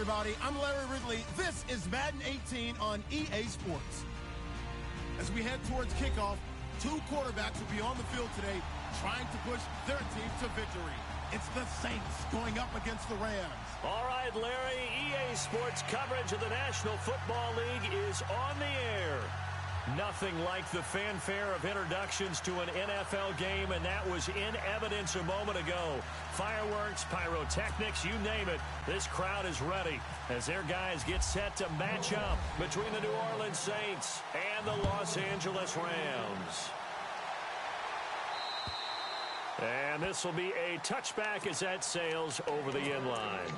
everybody. I'm Larry Ridley. This is Madden 18 on EA Sports. As we head towards kickoff, two quarterbacks will be on the field today trying to push their team to victory. It's the Saints going up against the Rams. All right, Larry, EA Sports coverage of the National Football League is on the air. Nothing like the fanfare of introductions to an NFL game, and that was in evidence a moment ago. Fireworks, pyrotechnics, you name it. This crowd is ready as their guys get set to match up between the New Orleans Saints and the Los Angeles Rams. And this will be a touchback as that sails over the end line.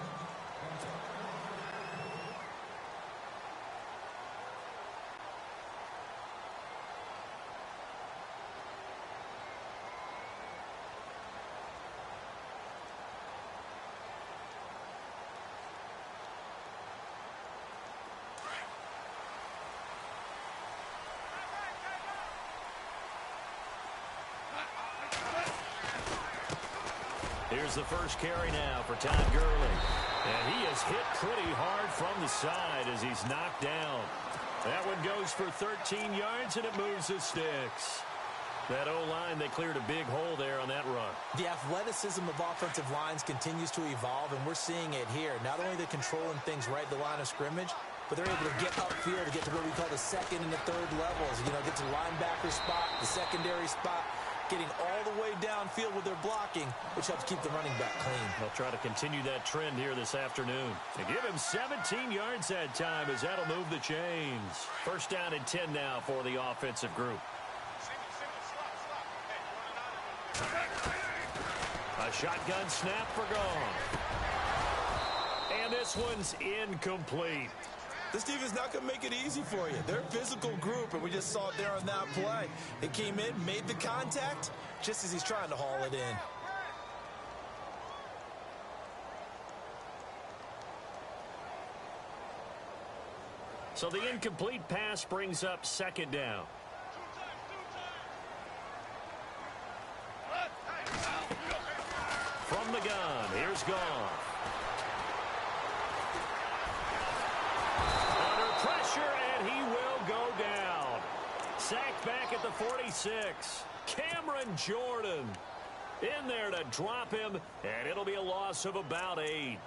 Here's the first carry now for Todd Gurley. And he is hit pretty hard from the side as he's knocked down. That one goes for 13 yards, and it moves the sticks. That O-line, they cleared a big hole there on that run. The athleticism of offensive lines continues to evolve, and we're seeing it here. Not only they're controlling things right at the line of scrimmage, but they're able to get upfield to get to what we call the second and the third levels. You know, get to the linebacker spot, the secondary spot, getting all the way downfield with their blocking, which helps keep the running back clean. They'll try to continue that trend here this afternoon. They give him 17 yards that time as that'll move the chains. First down and 10 now for the offensive group. A shotgun snap for Goff. And this one's incomplete. This defense not going to make it easy for you. They're a physical group, and we just saw it there on that play. It came in, made the contact, just as he's trying to haul it in. So the incomplete pass brings up second down. From the gun, here's Goff. Pressure, and he will go down. Sacked back at the 46. Cameron Jordan in there to drop him, and it'll be a loss of about 8.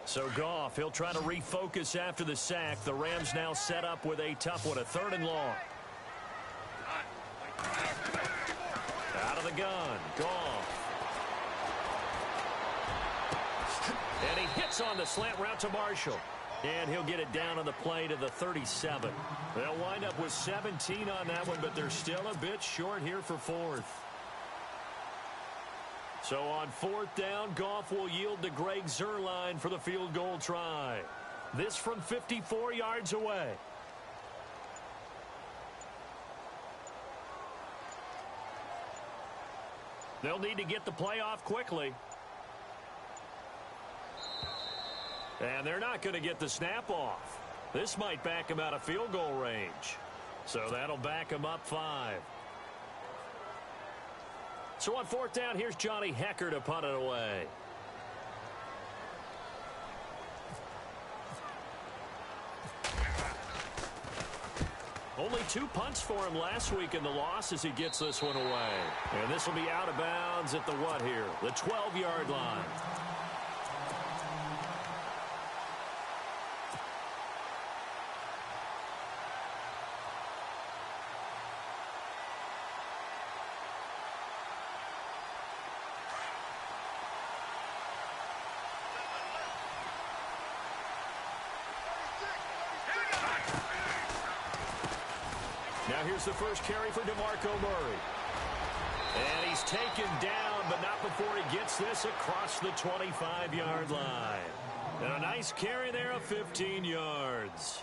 So Goff, he'll try to refocus after the sack. The Rams now set up with a tough one, a 3rd and long. Out of the gun, Goff. And he hits on the slant route to Marshall. And he'll get it down on the play to the 37. They'll wind up with 17 on that one, but they're still a bit short here for 4th. So on 4th down, Goff will yield to Greg Zuerlein for the field goal try. This from 54 yards away. They'll need to get the play off quickly. And they're not going to get the snap off. This might back him out of field goal range. So that'll back him up 5. So on 4th down, here's Johnny Hecker to punt it away. Only 2 punts for him last week in the loss as he gets this one away. And this will be out of bounds at the what here? The 12-yard line. Now here's the first carry for DeMarco Murray. And he's taken down, but not before he gets this across the 25-yard line. And a nice carry there of 15 yards.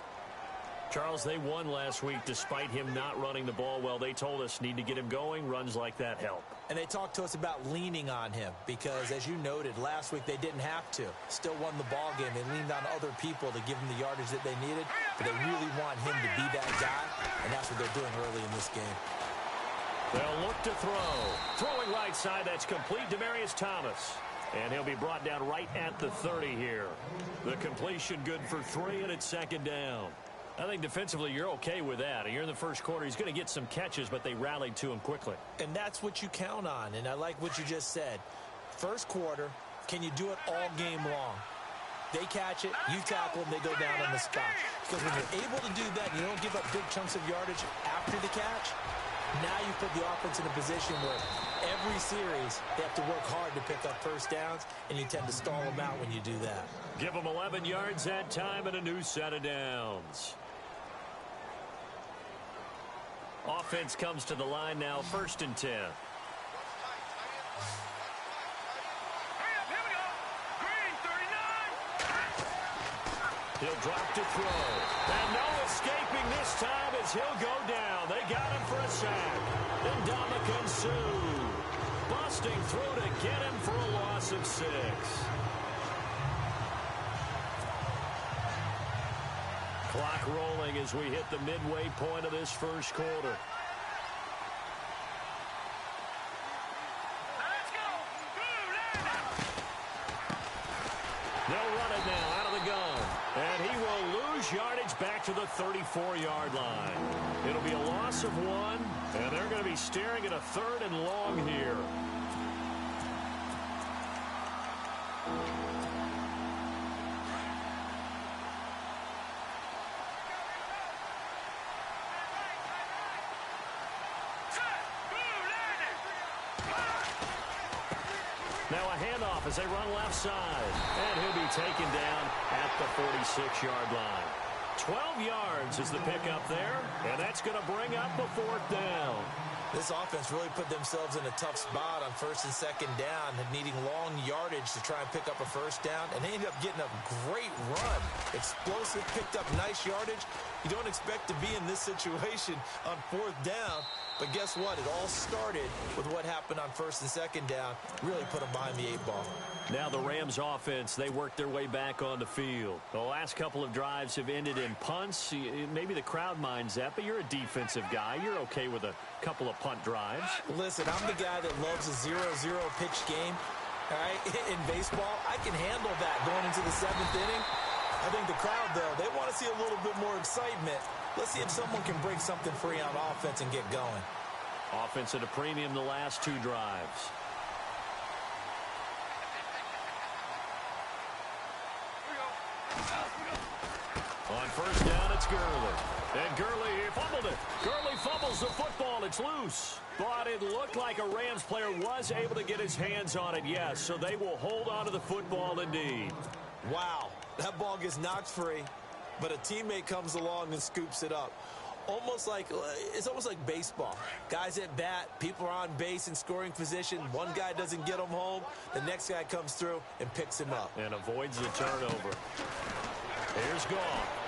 Charles, they won last week despite him not running the ball well. They told us need to get him going. Runs like that help. And they talked to us about leaning on him because, as you noted, last week they didn't have to. Still won the ball game. They leaned on other people to give them the yardage that they needed, but they really want him to be that guy, and that's what they're doing early in this game. They'll look to throw. Throwing right side, that's complete. Demaryius Thomas. And he'll be brought down right at the 30 here. The completion good for 3, and it's second down. I think defensively you're okay with that. You're in the first quarter. He's going to get some catches, but they rallied to him quickly. And that's what you count on, and I like what you just said. First quarter, can you do it all game long? They catch it, you tackle them, they go down on the spot. Because when you're able to do that and you don't give up big chunks of yardage after the catch, now you put the offense in a position where every series they have to work hard to pick up first downs, and you tend to stall them out when you do that. Give them 11 yards that time and a new set of downs. Offense comes to the line now, 1st and 10. He'll drop to throw. And no escaping this time as he'll go down. They got him for a sack. Ndamukong Suh busting through to get him for a loss of 6. Clock rolling as we hit the midway point of this first quarter. They'll run it now out of the gun. And he will lose yardage back to the 34-yard line. It'll be a loss of 1, and they're going to be staring at a 3rd and long here. Now a handoff as they run left side. And he'll be taken down at the 46-yard line. 12 yards is the pickup there, and that's going to bring up a 4th down. This offense really put themselves in a tough spot on 1st and 2nd down, needing long yardage to try and pick up a 1st down, and they ended up getting a great run. Explosive, picked up nice yardage. You don't expect to be in this situation on 4th down, but guess what? It all started with what happened on 1st and 2nd down. Really put them behind the 8 ball. Now the Rams offense, they work their way back on the field. The last couple of drives have ended in punts. Maybe the crowd minds that, but you're a defensive guy. You're okay with a couple of punt drives. Listen, I'm the guy that loves a 0-0 pitch game. All right, in baseball, I can handle that going into the 7th inning. I think the crowd, though, they want to see a little bit more excitement. Let's see if someone can break something free on offense and get going. Offense at a premium the last 2 drives. On 1st down, it's Gurley. And Gurley fumbled it. Gurley fumbles the football. It's loose. But it looked like a Rams player was able to get his hands on it, yes. So they will hold on to the football indeed. Wow, that ball gets knocked free, but a teammate comes along and scoops it up. It's almost like baseball. Guys at bat, people are on base in scoring position. One guy doesn't get them home. The next guy comes through and picks him up. And avoids the turnover. Here's Goff.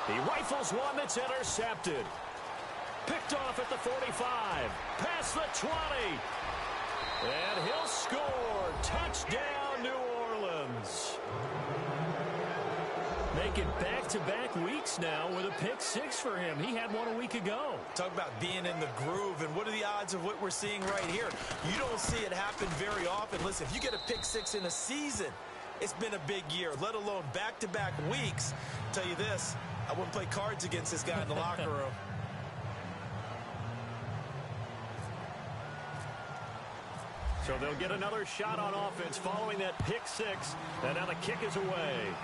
He rifles one that's intercepted. Picked off at the 45. Past the 20. And he'll score. Touchdown, New Orleans. Making back-to-back weeks now with a pick 6 for him. He had one a week ago. Talk about being in the groove, and what are the odds of what we're seeing right here? You don't see it happen very often. Listen, if you get a pick 6 in a season, it's been a big year, let alone back-to-back weeks. I'll tell you this, I wouldn't play cards against this guy in the locker room. So they'll get another shot on offense following that pick 6, and now the kick is away.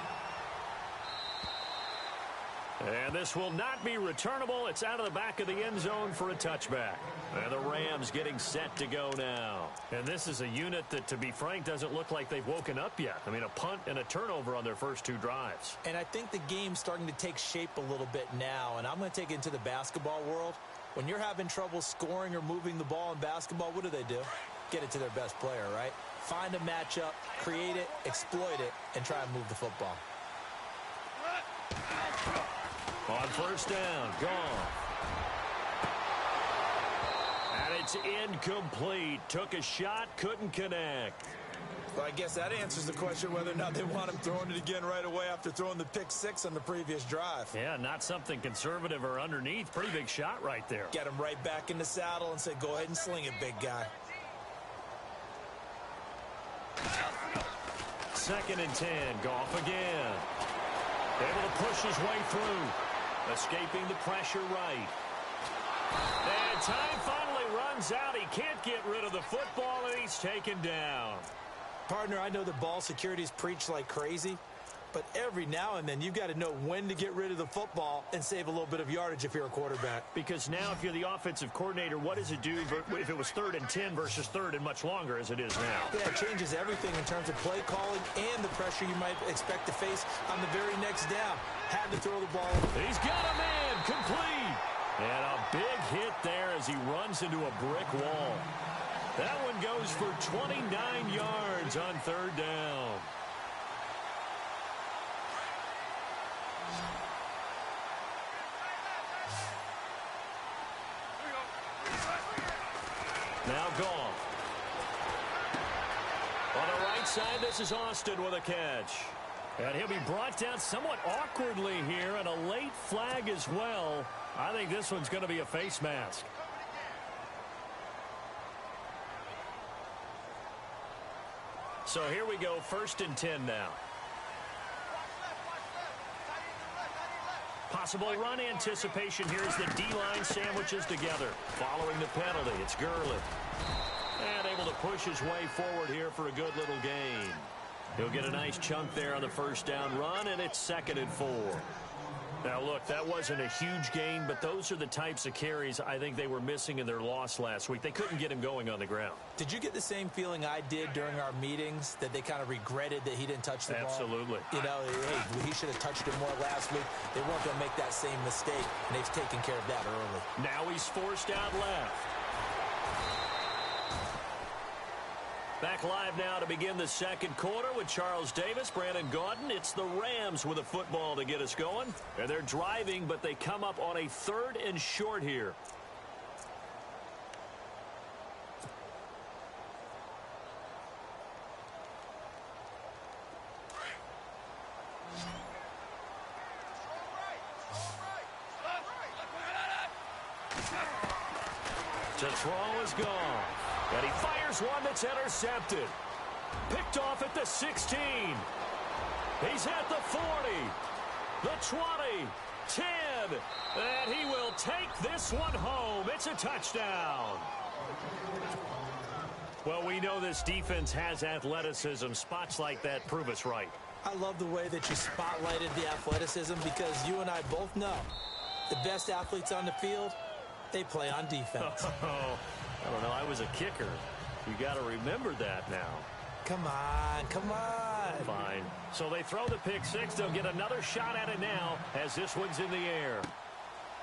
And this will not be returnable. It's out of the back of the end zone for a touchback. And the Rams getting set to go now. And this is a unit that, to be frank, doesn't look like they've woken up yet. I mean, a punt and a turnover on their first 2 drives. And I think the game's starting to take shape a little bit now. And I'm going to take it into the basketball world. When you're having trouble scoring or moving the ball in basketball, what do? Get it to their best player, right? Find a matchup, create it, exploit it, and try and move the football. On first down, gone. And it's incomplete. Took a shot, couldn't connect. Well, I guess that answers the question whether or not they want him throwing it again right away after throwing the pick six on the previous drive. Yeah, not something conservative or underneath. Pretty big shot right there. Get him right back in the saddle and say, go ahead and sling it, big guy. 2nd and 10. Goff again. Able to push his way through. Escaping the pressure right. And time finally runs out. He can't get rid of the football, and he's taken down. Partner, I know that ball security's preached like crazy, but every now and then you've got to know when to get rid of the football and save a little bit of yardage if you're a quarterback. Because now if you're the offensive coordinator, what does it do if it was 3rd and 10 versus 3rd and much longer as it is now? Yeah, it changes everything in terms of play calling and the pressure you might expect to face on the very next down. Had to throw the ball. He's got a man complete. And a big hit there as he runs into a brick wall. That one goes for 29 yards on 3rd down. Now Goff. On the right side, this is Austin with a catch. And he'll be brought down somewhat awkwardly here, and a late flag as well. I think this one's going to be a face mask. So here we go, 1st and 10 now. Possible run anticipation here as the D-line sandwiches together. Following the penalty, it's Gurley. And able to push his way forward here for a good little gain. He'll get a nice chunk there on the 1st down run, and it's 2nd and 4. Now, look, that wasn't a huge gain, but those are the types of carries I think they were missing in their loss last week. They couldn't get him going on the ground. Did you get the same feeling I did during our meetings, that they kind of regretted that he didn't touch the ball? Absolutely. You know, hey, he should have touched it more last week. They weren't going to make that same mistake, and they've taken care of that early. Now he's forced out left. Back live now to begin the 2nd quarter with Charles Davis, Brandon Gaudin. It's the Rams with a football to get us going. And they're driving, but they come up on a 3rd and short here. To throw is gone. And he fires one that's intercepted. Picked off at the 16. He's at the 40. The 20. 10. And he will take this one home. It's a touchdown. Well, we know this defense has athleticism. Spots like that prove us right. I love the way that you spotlighted the athleticism, because you and I both know the best athletes on the field, they play on defense. I don't know. I was a kicker. You got to remember that now. Come on, come on. Fine. So they throw the pick six. They'll get another shot at it now as this one's in the air.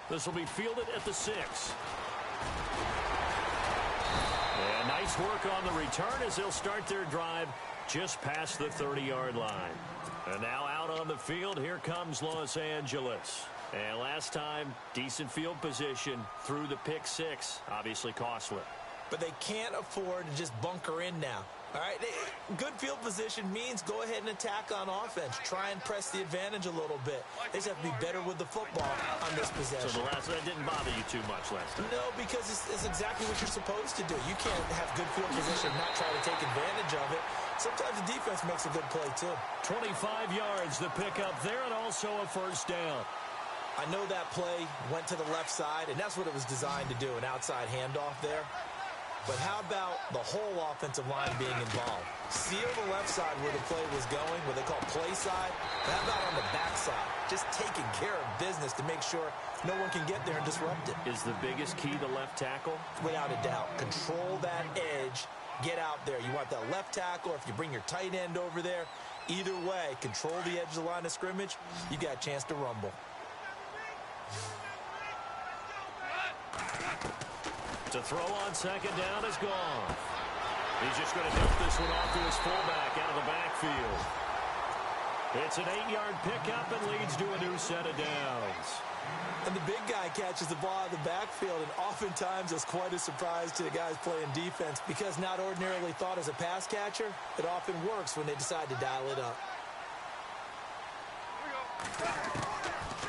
This will be fielded at the 6. And nice work on the return as they'll start their drive just past the 30-yard line. And now out on the field, here comes Los Angeles. And last time, decent field position through the pick 6. Obviously costly. But they can't afford to just bunker in now. All right, good field position means go ahead and attack on offense. Try and press the advantage a little bit. They just have to be better with the football on this possession. So that didn't bother you too much last time? No, because it's exactly what you're supposed to do. You can't have good field position and not try to take advantage of it. Sometimes the defense makes a good play, too. 25 yards the pickup there, and also a first down. I know that play went to the left side, and that's what it was designed to do, an outside handoff there. But how about the whole offensive line being involved? Seal the left side where the play was going, what they call play side. But how about on the back side? Just taking care of business to make sure no one can get there and disrupt it. Is the biggest key the left tackle? Without a doubt. Control that edge. Get out there. You want that left tackle, or if you bring your tight end over there, either way, control the edge of the line of scrimmage, you got a chance to rumble. To throw on second down is gone. He's just going to dump this one off to his fullback out of the backfield. It's an 8-yard pickup and leads to a new set of downs. And the big guy catches the ball out of the backfield, and oftentimes it's quite a surprise to the guys playing defense because not ordinarily thought as a pass catcher, it often works when they decide to dial it up.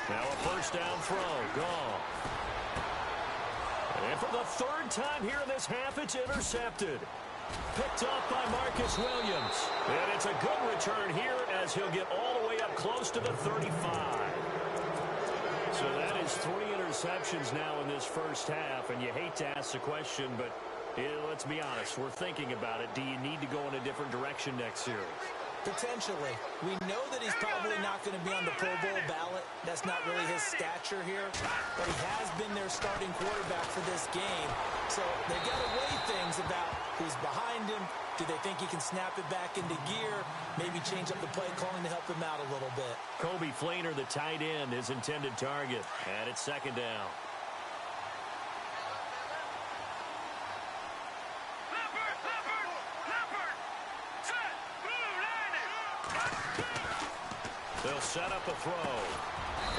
Now a first down throw. Gone. And for the third time here in this half, it's intercepted. Picked off by Marcus Williams. And it's a good return here as he'll get all the way up close to the 35. So that is 3 interceptions now in this first half. And you hate to ask the question, but let's be honest. We're thinking about it. Do you need to go in a different direction next series? Potentially. We know that he's probably not going to be on the Pro Bowl ballot. That's not really his stature here. But he has been their starting quarterback for this game. So they got to weigh things about who's behind him. Do they think he can snap it back into gear? Maybe change up the play calling to help him out a little bit. Kobe Fleener, the tight end, his intended target. And it's second down. They'll set up a throw.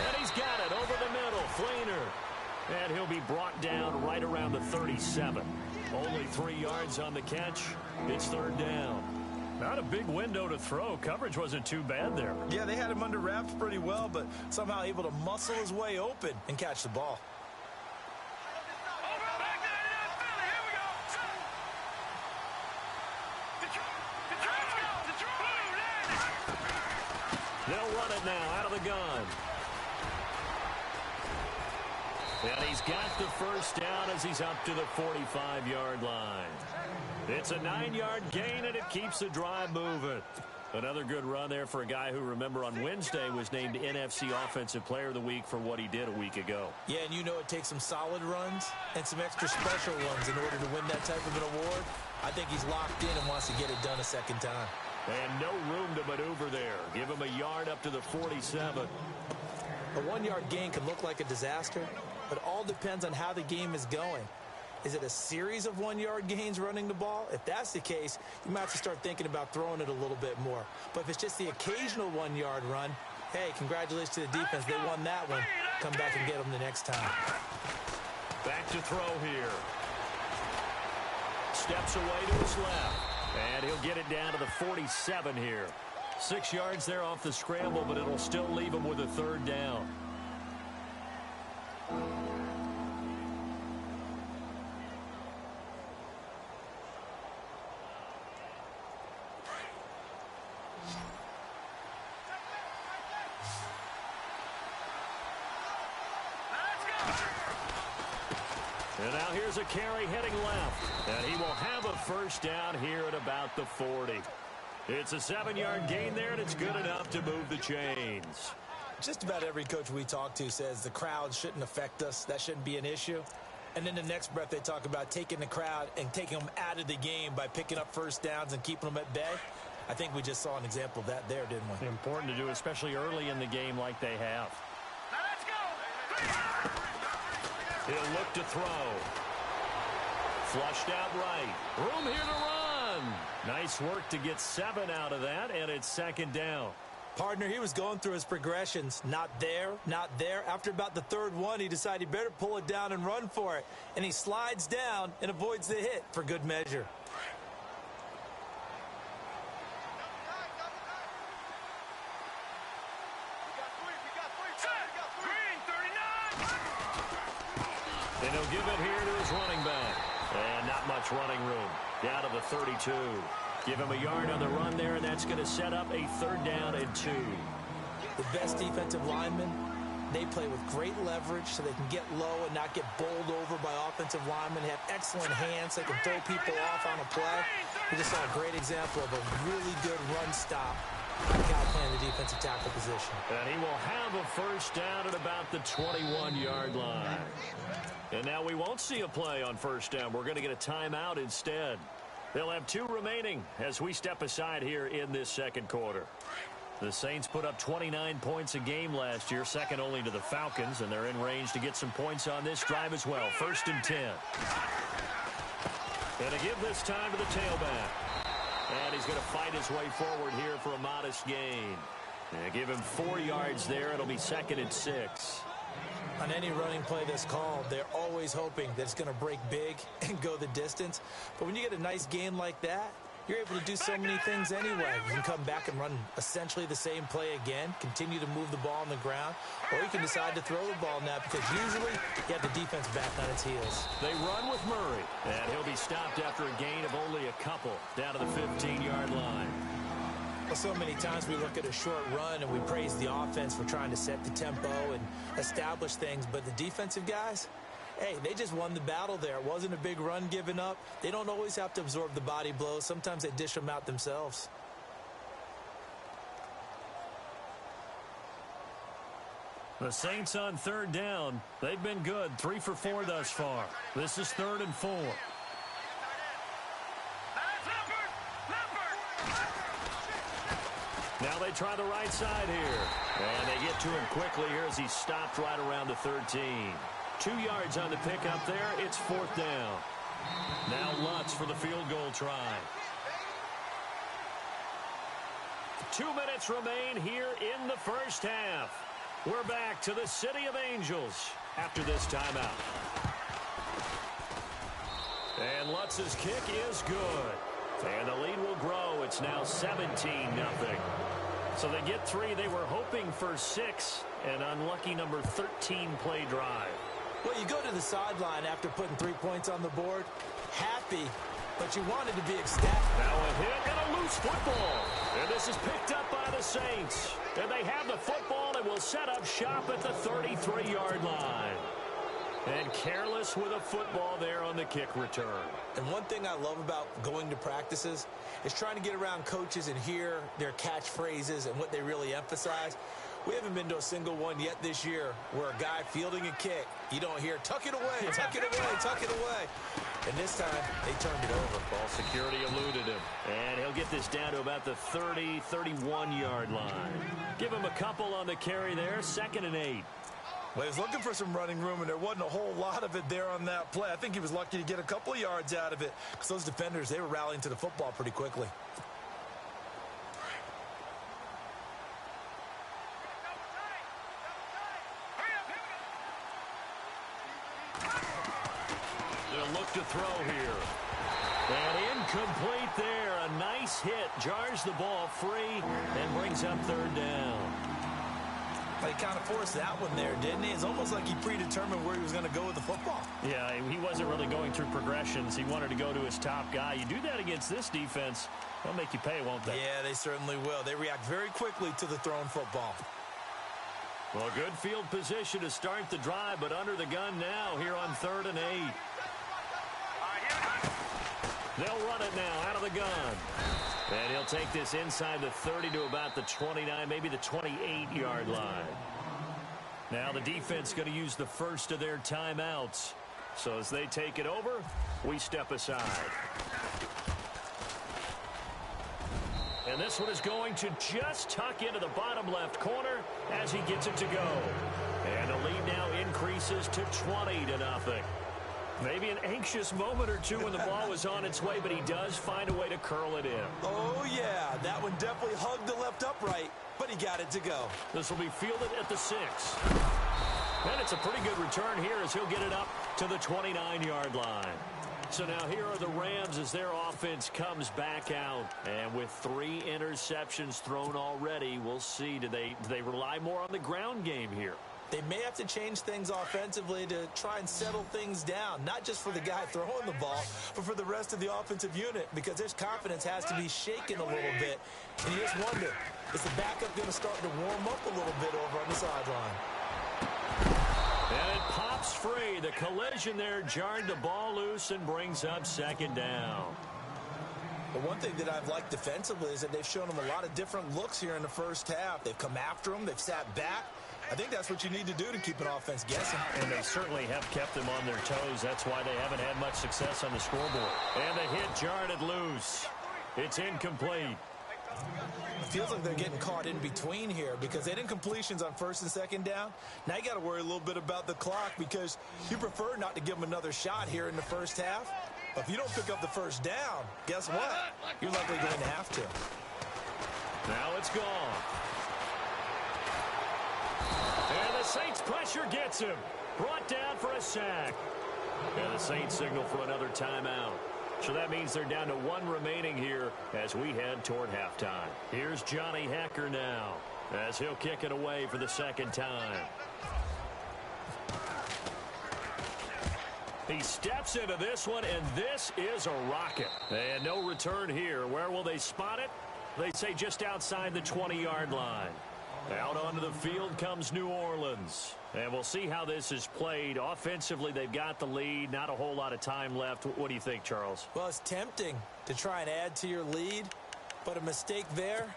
And he's got it over the middle. Fleener. And he'll be brought down right around the 37. Only 3 yards on the catch. It's third down. Not a big window to throw. Coverage wasn't too bad there. Yeah, they had him under wraps pretty well, but somehow able to muscle his way open and catch the ball. They'll run it now out of the gun. And he's got the first down as he's up to the 45-yard line. It's a 9-yard gain, and it keeps the drive moving. Another good run there for a guy who, remember, on Wednesday was named NFC Offensive Player of the Week for what he did a week ago. Yeah, and you know it takes some solid runs and some extra special ones in order to win that type of an award. I think he's locked in and wants to get it done a second time. And no room to maneuver there. Give him a yard up to the 47. A 1-yard gain can look like a disaster, but it all depends on how the game is going. Is it a series of 1-yard gains running the ball? If that's the case, you might have to start thinking about throwing it a little bit more. But if it's just the occasional 1-yard run, hey, congratulations to the defense. They won that one. Come back and get them the next time. Back to throw here. Steps away to his left. And he'll get it down to the 47 here. 6 yards there off the scramble, but it'll still leave him with a third down. And now here's a carry heading left. And he will have a first down here at about the 40. It's a 7-yard gain there, and it's good enough to move the chains. Just about every coach we talk to says the crowd shouldn't affect us. That shouldn't be an issue. And then the next breath they talk about taking the crowd and taking them out of the game by picking up first downs and keeping them at bay. I think we just saw an example of that there, didn't we? Important to do, especially early in the game like they have. Now let's go. He'll look to throw. Flushed out right. Room here to run. Nice work to get 7 out of that, and it's second down. Partner, he was going through his progressions. Not there, not there. After about the third one, he decided he better pull it down and run for it. And he slides down and avoids the hit for good measure. And he'll give it here to his running back. And not much running room. Down to the 32. Give him a yard on the run there, and that's going to set up a third down and 2. The best defensive linemen, they play with great leverage so they can get low and not get bowled over by offensive linemen. They have excellent hands. They can throw people off on a play. We just saw a great example of a really good run stop. The guy playing the defensive tackle position. And he will have a first down at about the 21-yard line. And now we won't see a play on first down. We're going to get a timeout instead. They'll have 2 remaining as we step aside here in this second quarter. The Saints put up 29 points a game last year, second only to the Falcons, and they're in range to get some points on this drive as well. 1st and 10. And to give this time to the tailback. And he's going to fight his way forward here for a modest gain. Yeah, give him 4 yards there. It'll be 2nd and 6. On any running play that's called, they're always hoping that it's going to break big and go the distance. But when you get a nice gain like that, you're able to do so many things anyway. You can come back and run essentially the same play again, continue to move the ball on the ground, or you can decide to throw the ball now because usually you have the defense back on its heels. They run with Murray, and he'll be stopped after a gain of only a couple down to the 15-yard line. Well, so many times we look at a short run and we praise the offense for trying to set the tempo and establish things, but the defensive guys, hey, they just won the battle there. It wasn't a big run given up. They don't always have to absorb the body blows. Sometimes they dish them out themselves. The Saints on 3rd down. They've been good. 3 for 4 thus far. This is 3rd and 4. Now they try the right side here. And they get to him quickly here as he's stopped right around the 13. 2 yards on the pickup there. It's 4th down. Now Lutz for the field goal try. 2 minutes remain here in the first half. We're back to the City of Angels after this timeout. And Lutz's kick is good. And the lead will grow. It's now 17-0. So they get 3. They were hoping for 6. An unlucky number 13 play drive. Well, you go to the sideline after putting 3 points on the board, happy, but you wanted to be ecstatic. Now a hit and a loose football. And this is picked up by the Saints. And they have the football and will set up shop at the 33-yard line. And careless with a football there on the kick return. And one thing I love about going to practices is trying to get around coaches and hear their catchphrases and what they really emphasize. We haven't been to a single one yet this year where a guy fielding a kick, you don't hear, tuck it away, tuck it away, tuck it away. And this time, they turned it over. Ball security eluded him. And he'll get this down to about the 30, 31-yard line. Give him a couple on the carry there, 2nd and 8. Well, he was looking for some running room, and there wasn't a whole lot of it there on that play. I think he was lucky to get a couple of yards out of it because those defenders, they were rallying to the football pretty quickly. They'll look to throw here. And incomplete there. A nice hit. Jars the ball free and brings up 3rd down. But he kind of forced that one there, didn't he? It's almost like he predetermined where he was going to go with the football. Yeah, he wasn't really going through progressions. He wanted to go to his top guy. You do that against this defense, they'll make you pay, won't they? Yeah, they certainly will. They react very quickly to the thrown football. Well, good field position to start the drive, but under the gun now here on 3rd and 8. They'll run it now out of the gun. And he'll take this inside the 30 to about the 29, maybe the 28-yard line. Now the defense going to use the first of their timeouts. So as they take it over, we step aside. And this one is going to just tuck into the bottom left corner as he gets it to go. And the lead now increases to 20-0. Maybe an anxious moment or two when the ball was on its way, but he does find a way to curl it in. Oh, yeah. That one definitely hugged the left upright, but he got it to go. This will be fielded at the 6. And it's a pretty good return here as he'll get it up to the 29-yard line. So now here are the Rams as their offense comes back out. And with 3 interceptions thrown already, we'll see. Do they rely more on the ground game here? They may have to change things offensively to try and settle things down, not just for the guy throwing the ball, but for the rest of the offensive unit, because their confidence has to be shaken a little bit. And you just wonder, is the backup going to start to warm up a little bit over on the sideline? And it pops free. The collision there jarred the ball loose and brings up 2nd down. But one thing that I've liked defensively is that they've shown them a lot of different looks here in the first half. They've come after them. They've sat back. I think that's what you need to do to keep an offense guessing. And they certainly have kept them on their toes. That's why they haven't had much success on the scoreboard. And the hit jarred it loose. It's incomplete. It feels like they're getting caught in between here because they didn't completions on 1st and 2nd down. Now you got to worry a little bit about the clock because you prefer not to give them another shot here in the first half. But if you don't pick up the first down, guess what? You're likely going to have to. Now it's gone. Saints pressure gets him. Brought down for a sack. And the Saints signal for another timeout. So that means they're down to one remaining here as we head toward halftime. Here's Johnny Hecker now as he'll kick it away for the second time. He steps into this one, and this is a rocket. And no return here. Where will they spot it? They say just outside the 20-yard line. Out onto the field comes New Orleans. And we'll see how this is played. Offensively, they've got the lead. Not a whole lot of time left. What do you think, Charles? Well, it's tempting to try and add to your lead, but a mistake there,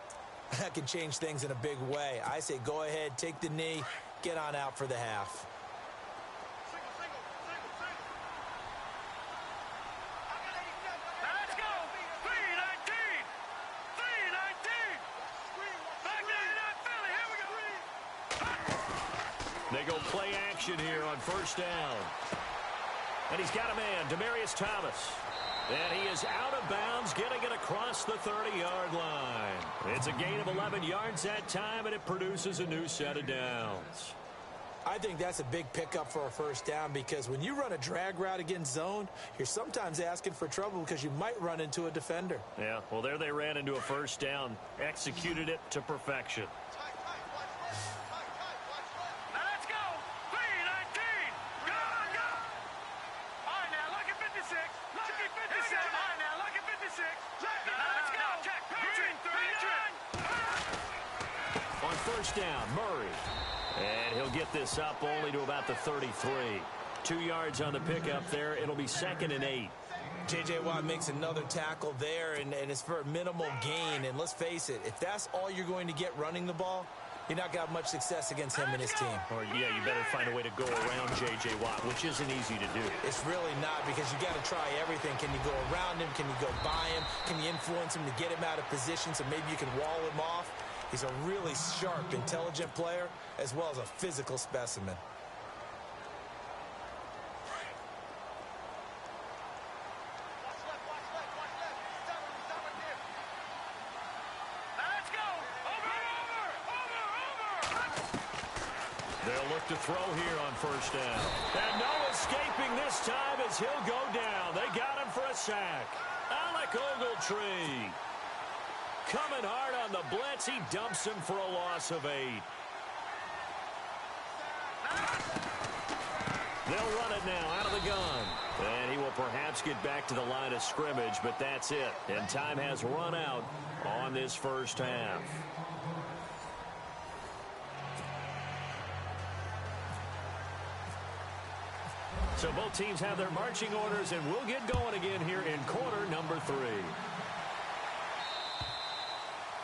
that can change things in a big way. I say go ahead, take the knee, get on out for the half. Let's go. 319. 319. Back there, Philly. Here we go. They go play action here on first down. And he's got a man, Demaryius Thomas. And he is out of bounds, getting it across the 30-yard line. It's a gain of 11 yards that time, and it produces a new set of downs. I think that's a big pickup for a first down because when you run a drag route against zone, you're sometimes asking for trouble because you might run into a defender. Yeah, well, there they ran into a first down, executed it to perfection. Let's go. 319. Go, go. All right, now, look at 56. Look at 56. All right, now, look at 56. Let's go. Check. Green, 39. On first down, Murray. And he'll get this up only to about the 33. 2 yards on the pickup there. It'll be 2nd and 8. J.J. Watt makes another tackle there, and it's for a minimal gain. And let's face it, if that's all you're going to get running the ball, you're not going to have much success against him and his team. Or, yeah, you better find a way to go around J.J. Watt, which isn't easy to do. It's really not because you got to try everything. Can you go around him? Can you go by him? Can you influence him to get him out of position so maybe you can wall him off? He's a really sharp, intelligent player as well as a physical specimen. Let's go. Over. They'll look to throw here on first down. And no escaping this time as he'll go down. They got him for a sack. Alec Ogletree. Coming hard on the blitz. He dumps him for a loss of 8. They'll run it now out of the gun. And he will perhaps get back to the line of scrimmage, but that's it. And time has run out on this first half. So both teams have their marching orders, and we'll get going again here in quarter number 3.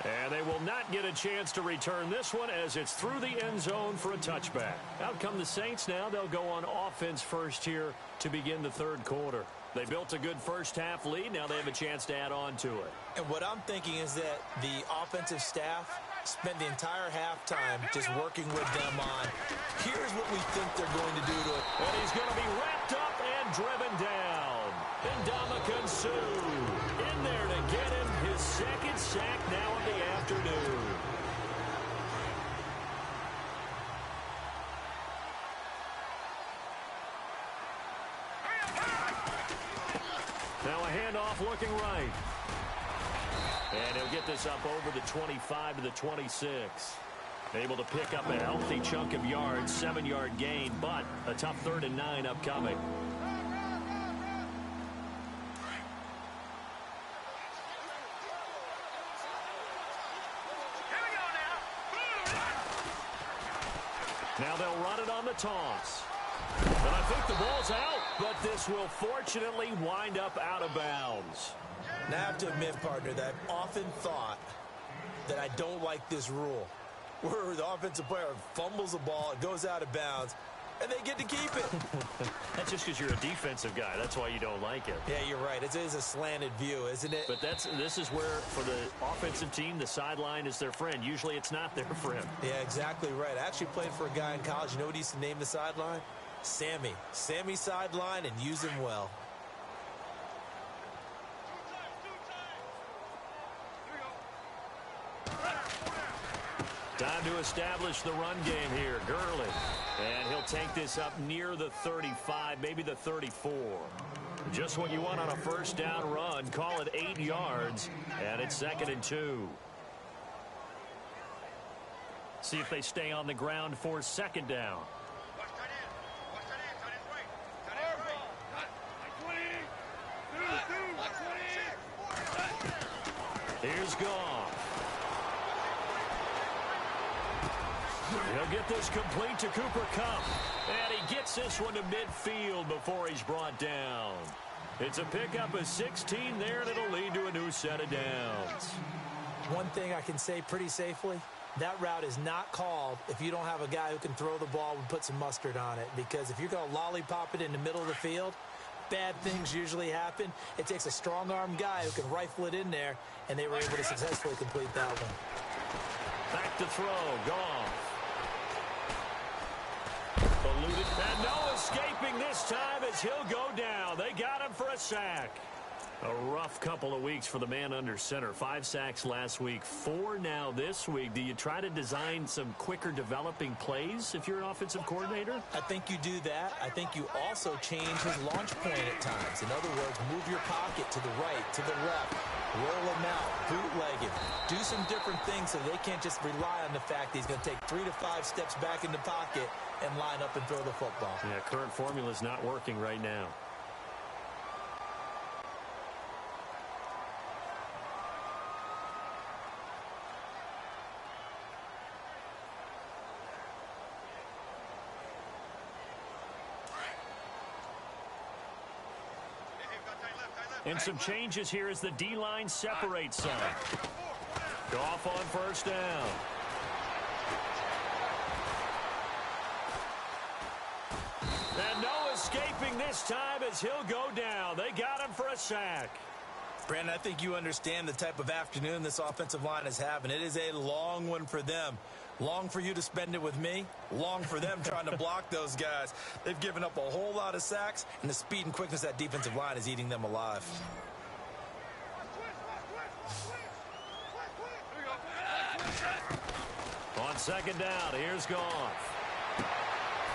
And they will not get a chance to return this one as it's through the end zone for a touchback. Out come the Saints now. They'll go on offense first here to begin the third quarter. They built a good first half lead. Now they have a chance to add on to it. And what I'm thinking is that the offensive staff spent the entire halftime just working with them on, here's what we think they're going to do to it. And he's going to be wrapped up and driven down. And Ndamukong Suh in there to get him his second sack now of the afternoon. Now a handoff looking right. And he'll get this up over the 25 to the 26. Able to pick up a healthy chunk of yards, 7-yard gain, but a tough 3rd and 9 upcoming. Now they'll run it on the toss. And I think the ball's out, but this will fortunately wind up out of bounds. Now I have to admit, partner, that I've often thought that I don't like this rule, where the offensive player fumbles the ball, it goes out of bounds, and they get to keep it. That's just because you're a defensive guy. That's why you don't like it. Yeah, you're right. It is a slanted view, isn't it? But this is where, for the offensive team, the sideline is their friend. Usually it's not their friend. Yeah, exactly right. I actually played for a guy in college. You know what he used to name the sideline? Sammy. Sammy sideline, and use him well. Time to establish the run game here. Gurley. And he'll take this up near the 35, maybe the 34. Just what you want on a first down run. Call it 8 yards, and it's 2nd and 2. See if they stay on the ground for 2nd down. Here's Goff. He'll get this complete to Cooper Kupp. And he gets this one to midfield before he's brought down. It's a pickup of 16 there, and it'll lead to a new set of downs. One thing I can say pretty safely, that route is not called if you don't have a guy who can throw the ball and put some mustard on it. Because if you're going to lollipop it in the middle of the field, bad things usually happen. It takes a strong-arm guy who can rifle it in there, and they were able to successfully complete that one. Back to throw. Goff. Eluded. And no escaping this time as he'll go down. They got him for a sack. A rough couple of weeks for the man under center. 5 sacks last week, 4 now this week. Do you try to design some quicker developing plays if you're an offensive coordinator? I think you do that. I think you also change his launch point at times. In other words, move your pocket to the right, to the left, roll him out, bootleg him. Do some different things so they can't just rely on the fact that he's going to take 3 to 5 steps back in the pocket and line up and throw the football. Yeah, current formula is not working right now. And some changes here as the D-line separates some. Goff on first down. And no escaping this time as he'll go down. They got him for a sack. Brandon, I think you understand the type of afternoon this offensive line is having. It is a long one for them. Long for you to spend it with me. Long for them trying to block those guys. They've given up a whole lot of sacks, and the speed and quickness of that defensive line is eating them alive. On second down, here's Goff.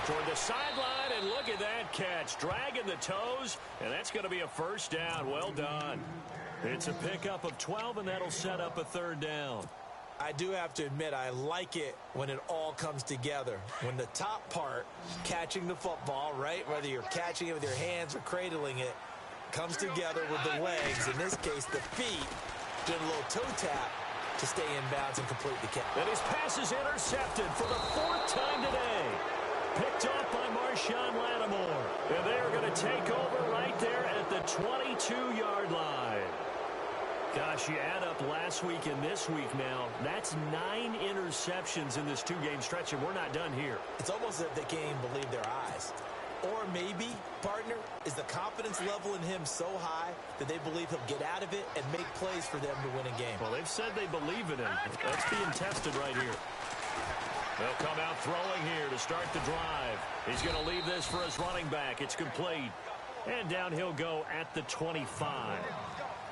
Toward the sideline, and look at that catch. Dragging the toes, and that's going to be a first down. Well done. It's a pickup of 12, and that'll set up a 3rd down. I do have to admit, I like it when it all comes together. When the top part, catching the football, right, whether you're catching it with your hands or cradling it, comes together with the legs, in this case the feet, doing a little toe tap to stay in bounds and complete the catch. And his pass is intercepted for the 4th time today. Picked off by Marshawn Lattimore. And they are going to take over right there at the 22-yard line. Gosh, you add up last week and this week now, that's 9 interceptions in this 2-game stretch, and we're not done here. It's almost as if they can't even believe their eyes. Or maybe, partner, is the confidence level in him so high that they believe he'll get out of it and make plays for them to win a game. Well, they've said they believe in him. That's being tested right here. They'll come out throwing here to start the drive. He's going to leave this for his running back. It's complete. And down he'll go at the 25.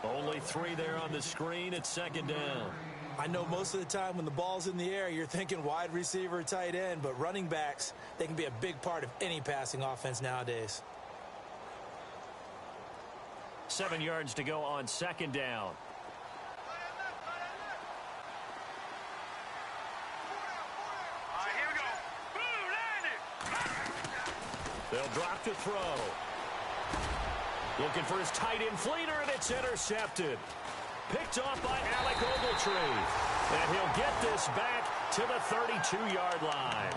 Only 3 there on the screen at 2nd down. I know most of the time when the ball's in the air, you're thinking wide receiver, tight end, but running backs, they can be a big part of any passing offense nowadays. 7 yards to go on 2nd down. Here we go. Boom, landed. They'll drop to throw. Looking for his tight end Fleeter, and it's intercepted. Picked off by Alec Ogletree. And he'll get this back to the 32-yard line.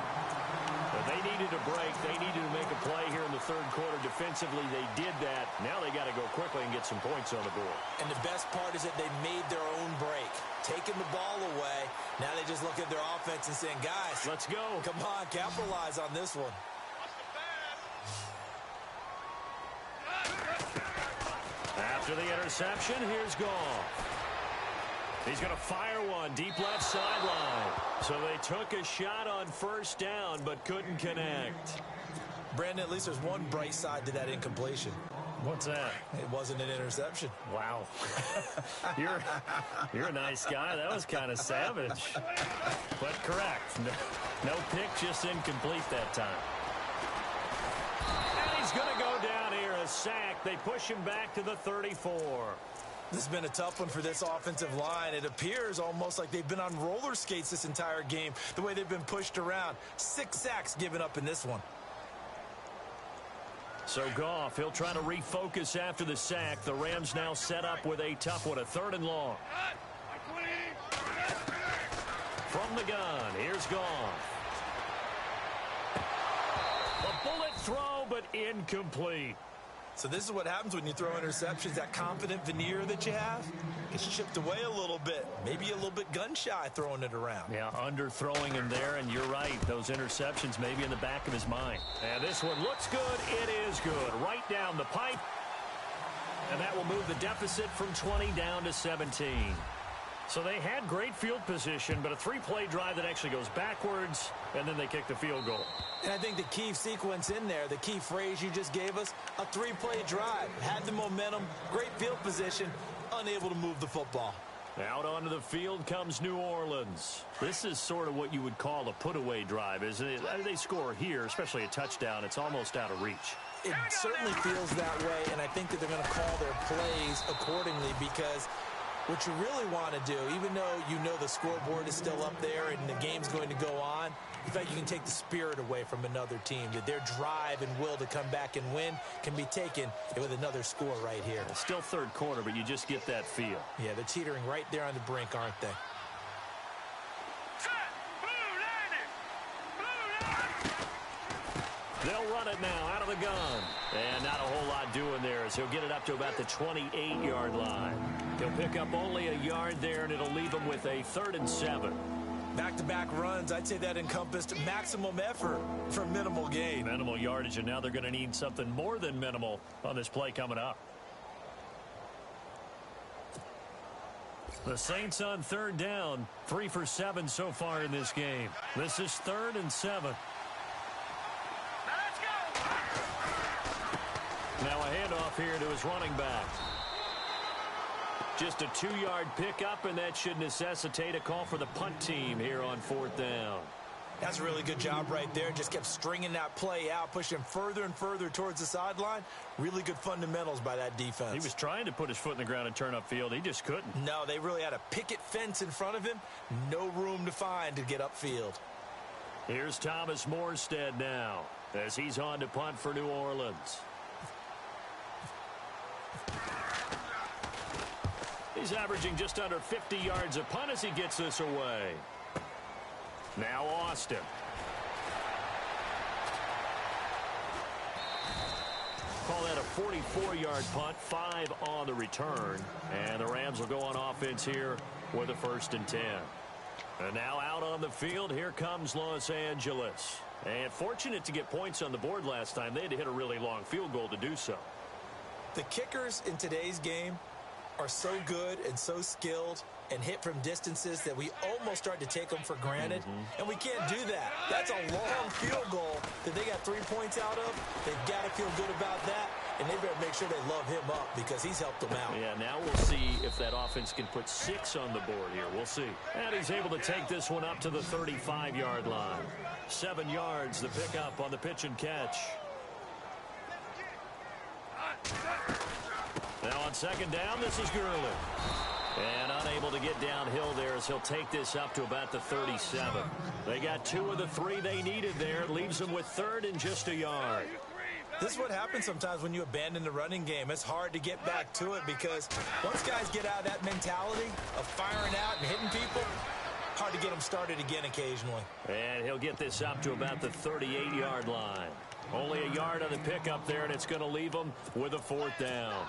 But they needed a break. They needed to make a play here in the 3rd quarter. Defensively, they did that. Now they got to go quickly and get some points on the board. And the best part is that they made their own break. Taking the ball away. Now they just look at their offense and saying, guys, let's go. Come on, capitalize on this one. After the interception, here's Goff. He's going to fire one deep left sideline. So they took a shot on first down but couldn't connect. Brandon, at least there's one bright side to that incompletion. What's that? It wasn't an interception. Wow. You're a nice guy. That was kind of savage. But correct. No pick, just incomplete that time. And he's going to go down here, a sack. They push him back to the 34. This has been a tough one for this offensive line. It appears almost like they've been on roller skates this entire game, the way they've been pushed around. 6 sacks given up in this one. So Goff, he'll try to refocus after the sack. The Rams now set up with a tough one, a 3rd and long. From the gun, here's Goff. A bullet throw, but incomplete. So this is what happens when you throw interceptions. That confident veneer that you have gets chipped away a little bit. Maybe a little bit gun-shy throwing it around. Yeah, underthrowing him there, and you're right. Those interceptions maybe in the back of his mind. And this one looks good. It is good. Right down the pipe. And that will move the deficit from 20 down to 17. So they had great field position, but a 3-play drive that actually goes backwards, and then they kick the field goal. And I think the key sequence in there, the key phrase you just gave us, a 3-play drive. Had the momentum, great field position, unable to move the football. Out onto the field comes New Orleans. This is sort of what you would call a put-away drive, isn't it? They score here, especially a touchdown. It's almost out of reach. It certainly feels that way, and I think that they're going to call their plays accordingly because what you really want to do, even though you know the scoreboard is still up there and the game's going to go on, in fact, you can take the spirit away from another team. That their drive and will to come back and win can be taken with another score right here. It's still 3rd quarter, but you just get that feel. Yeah, they're teetering right there on the brink, aren't they? They'll run it now out of the gun. And not a whole lot doing there as he'll get it up to about the 28-yard line. He'll pick up only a yard there, and it'll leave him with a 3rd and 7. Back-to-back runs, I'd say that encompassed maximum effort for minimal gain. Minimal yardage, and now they're going to need something more than minimal on this play coming up. The Saints on 3rd down, 3 for 7 so far in this game. This is 3rd and 7. Now a handoff here to his running back. Just a 2-yard pickup, and that should necessitate a call for the punt team here on 4th down. That's a really good job right there. Just kept stringing that play out, pushing further and further towards the sideline. Really good fundamentals by that defense. He was trying to put his foot in the ground and turn upfield. He just couldn't. No, they really had a picket fence in front of him. No room to find to get upfield. Here's Thomas Morstead now as he's on to punt for New Orleans. He's averaging just under 50 yards a punt as he gets this away. Now Austin. Call that a 44-yard punt, 5 on the return. And the Rams will go on offense here with a 1st and 10. And now out on the field, here comes Los Angeles. And fortunate to get points on the board last time. They had to hit a really long field goal to do so. The kickers in today's game are so good and so skilled and hit from distances that we almost start to take them for granted. And we can't do that. That's a long field goal that they got 3 points out of. They've got to feel good about that, and they better make sure they love him up because he's helped them out. Yeah, now we'll see if that offense can put 6 on the board here. We'll see. And he's able to take this one up to the 35-yard line. 7 yards, the pickup on the pitch and catch. Now on 2nd down, this is Gurley. And unable to get downhill there as he'll take this up to about the 37. They got 2 of the 3 they needed there. It leaves them with 3rd and just a yard. This is what happens sometimes when you abandon the running game. It's hard to get back to it because once guys get out of that mentality of firing out and hitting people, hard to get them started again occasionally. And he'll get this up to about the 38-yard line. Only a yard on the pickup there, and it's going to leave them with a 4th down.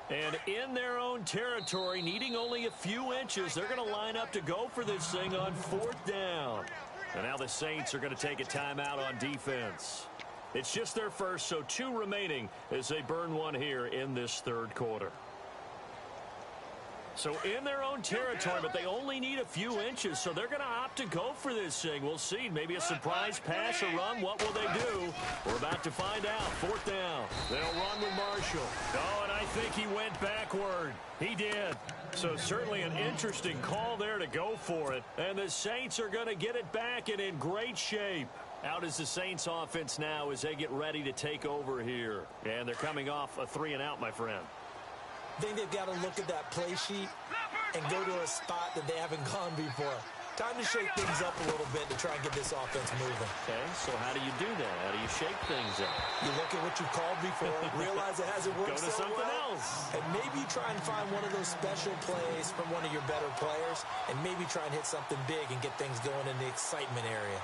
And in their own territory, needing only a few inches, they're going to line up to go for this thing on 4th down. And now the Saints are going to take a timeout on defense. It's just their first, so 2 remaining as they burn one here in this third quarter. So in their own territory, but they only need a few inches, so they're going to opt to go for this thing. We'll see. Maybe a surprise pass or run. What will they do? We're about to find out. 4th down. They'll run with Marshall. Oh, and I think he went backward. He did. So certainly an interesting call there to go for it. And the Saints are going to get it back and in great shape. Out is the Saints offense now as they get ready to take over here. And they're coming off a 3-and-out, my friend. I think they've got to look at that play sheet and go to a spot that they haven't gone before. Time to shake things up a little bit to try and get this offense moving. Okay, so how do you do that? How do you shake things up? You look at what you called before, realize it hasn't worked so well. Go to something else. And maybe try and find one of those special plays from one of your better players, and maybe try and hit something big and get things going in the excitement area.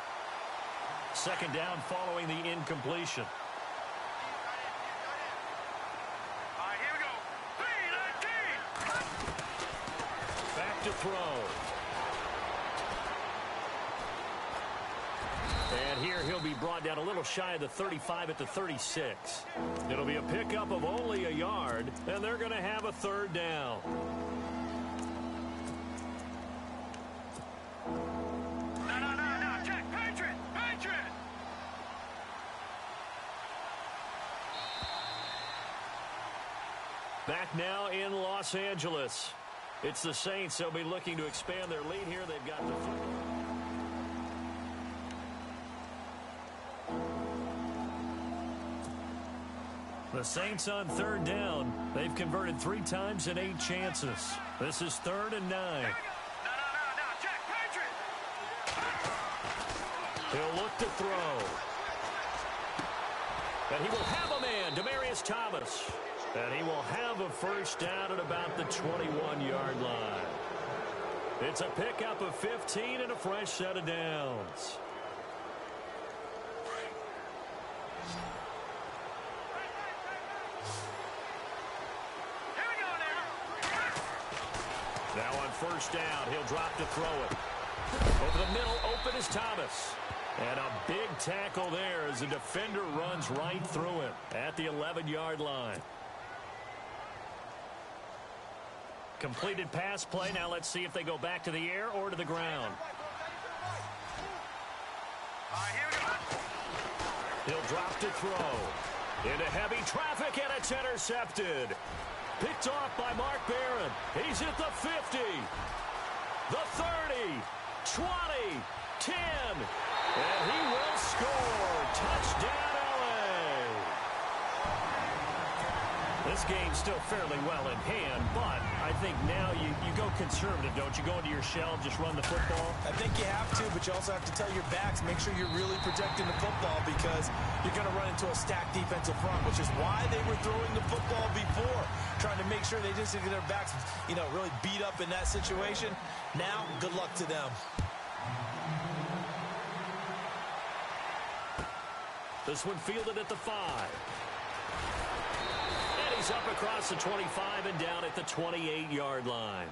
2nd down following the incompletion. To throw. And here he'll be brought down a little shy of the 35 at the 36. It'll be a pickup of only a yard, and they're going to have a 3rd down. No. Check. Patriot. Back now in Los Angeles. It's the Saints. They'll be looking to expand their lead here. They've got the football. The Saints on 3rd down. They've converted 3 times in 8 chances. This is 3rd and 9. No. Check. Patriot. He'll look to throw. And he will have a man, Demaryius Thomas. And he will have a 1st down at about the 21-yard line. It's a pickup of 15 and a fresh set of downs. Here we go now. Now on 1st down, he'll drop to throw it. Over the middle, open is Thomas. And a big tackle there as the defender runs right through him at the 11-yard line. Completed pass play. Now let's see if they go back to the air or to the ground. Here we go. He'll drop to throw. Into heavy traffic, and it's intercepted. Picked off by Mark Barron. He's at the 50. The 30. 20. 10. And he will score. Touchdown, LA. This game's still fairly well in hand, but I think now you go conservative, don't you? Go into your shell, just run the football? I think you have to, but you also have to tell your backs, make sure you're really protecting the football because you're going to run into a stacked defensive front, which is why they were throwing the football before, trying to make sure they just get their backs, really beat up in that situation. Now, good luck to them. This one fielded at the 5. And he's up across the 25 and down at the 28-yard line.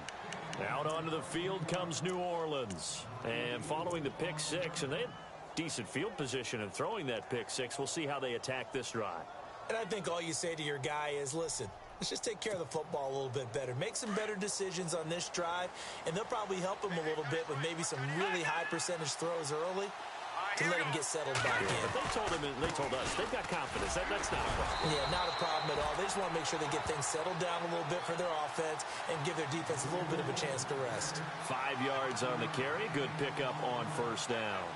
Out onto the field comes New Orleans. And following the pick 6, and they had decent field position in throwing that pick 6. We'll see how they attack this drive. And I think all you say to your guy is, listen, let's just take care of the football a little bit better. Make some better decisions on this drive, and they'll probably help him a little bit with maybe some really high percentage throws early to let him get settled back in. They told us they've got confidence. That's not a problem. Yeah, not a problem at all. They just want to make sure they get things settled down a little bit for their offense and give their defense a little bit of a chance to rest. 5 yards on the carry. Good pickup on 1st down.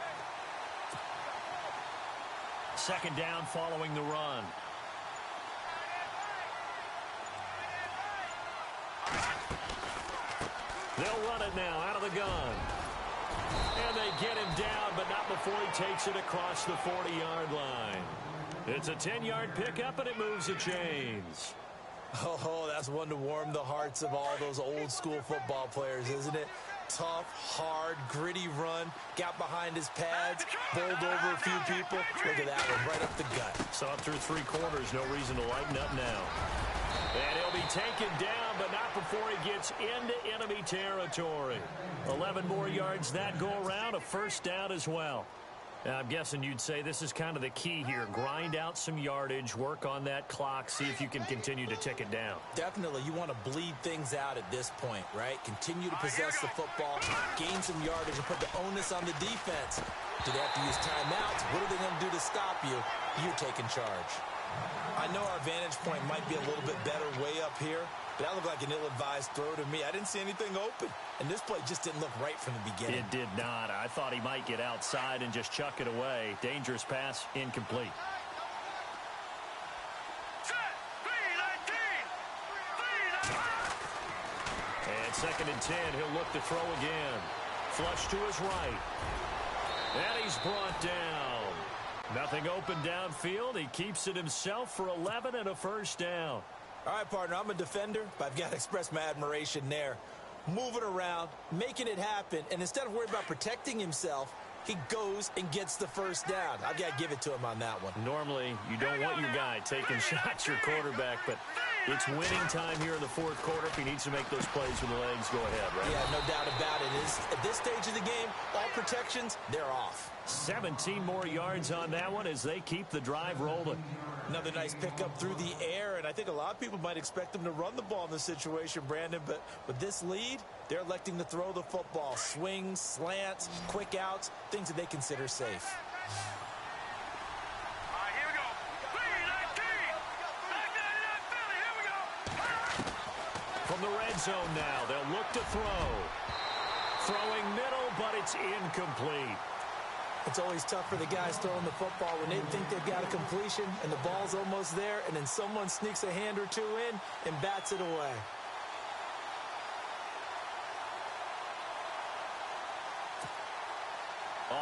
2nd down following the run. They'll run it now out of the gun. And they get him down, but not before he takes it across the 40-yard line. It's a 10-yard pickup, and it moves the chains. Oh, that's one to warm the hearts of all those old-school football players, isn't it? Tough, hard, gritty run, got behind his pads, bowled over a few people. Look at that one, right up the gut. Saw it through 3 quarters, no reason to lighten up now. And he'll be taken down, but not before he gets into enemy territory. 11 more yards that go around, a 1st down as well. I'm guessing you'd say this is kind of the key here. Grind out some yardage, work on that clock, see if you can continue to tick it down. Definitely, you want to bleed things out at this point, right? Continue to possess the football, gain some yardage, and put the onus on the defense. Do they have to use timeouts? What are they going to do to stop you? You're taking charge. I know our vantage point might be a little bit better way up here, but that looked like an ill-advised throw to me. I didn't see anything open, and this play just didn't look right from the beginning. It did not. I thought he might get outside and just chuck it away. Dangerous pass, incomplete. And 2nd and 10, he'll look to throw again. Flush to his right. And he's brought down. Nothing open downfield. He keeps it himself for 11 and a first down. All right, partner, I'm a defender, but I've got to express my admiration there. Moving around, making it happen, and instead of worrying about protecting himself, he goes and gets the first down. I've got to give it to him on that one. Normally, you don't want your guy taking shots, your quarterback, but it's winning time here in the 4th quarter. If he needs to make those plays with the legs, go ahead, right? Yeah, no doubt about it. At this stage of the game, all protections, they're off. 17 more yards on that one as they keep the drive rolling. Another nice pickup through the air, and I think a lot of people might expect them to run the ball in this situation, Brandon, but with this lead, they're electing to throw the football. Swings, slants, quick outs, things that they consider safe. All right, here we go. 3-19. Back 99 Philly. Here we go. From the red zone now, they'll look to throw. Throwing middle, but it's incomplete. It's always tough for the guys throwing the football when they think they've got a completion and the ball's almost there, and then someone sneaks a hand or two in and bats it away.